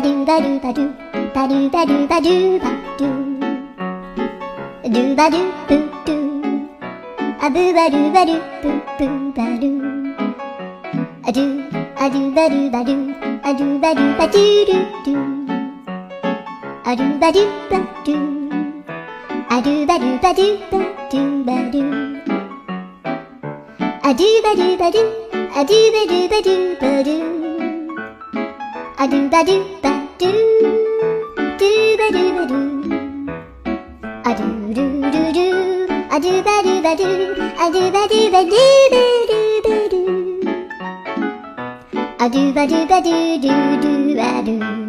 do ba do ba do ba do ba do ba do ba do ba do boo do a boo ba do ba do boo boo ba do a do ba do ba do a do ba do ba do do do a do ba do ba do a do ba do ba do ba do ba do a do ba do ba do a do ba do ba do ba do a do ba do ba do do ba do ba do a do do do do a do ba do ba do a do ba do ba do ba do ba do a do ba do ba do do do ba do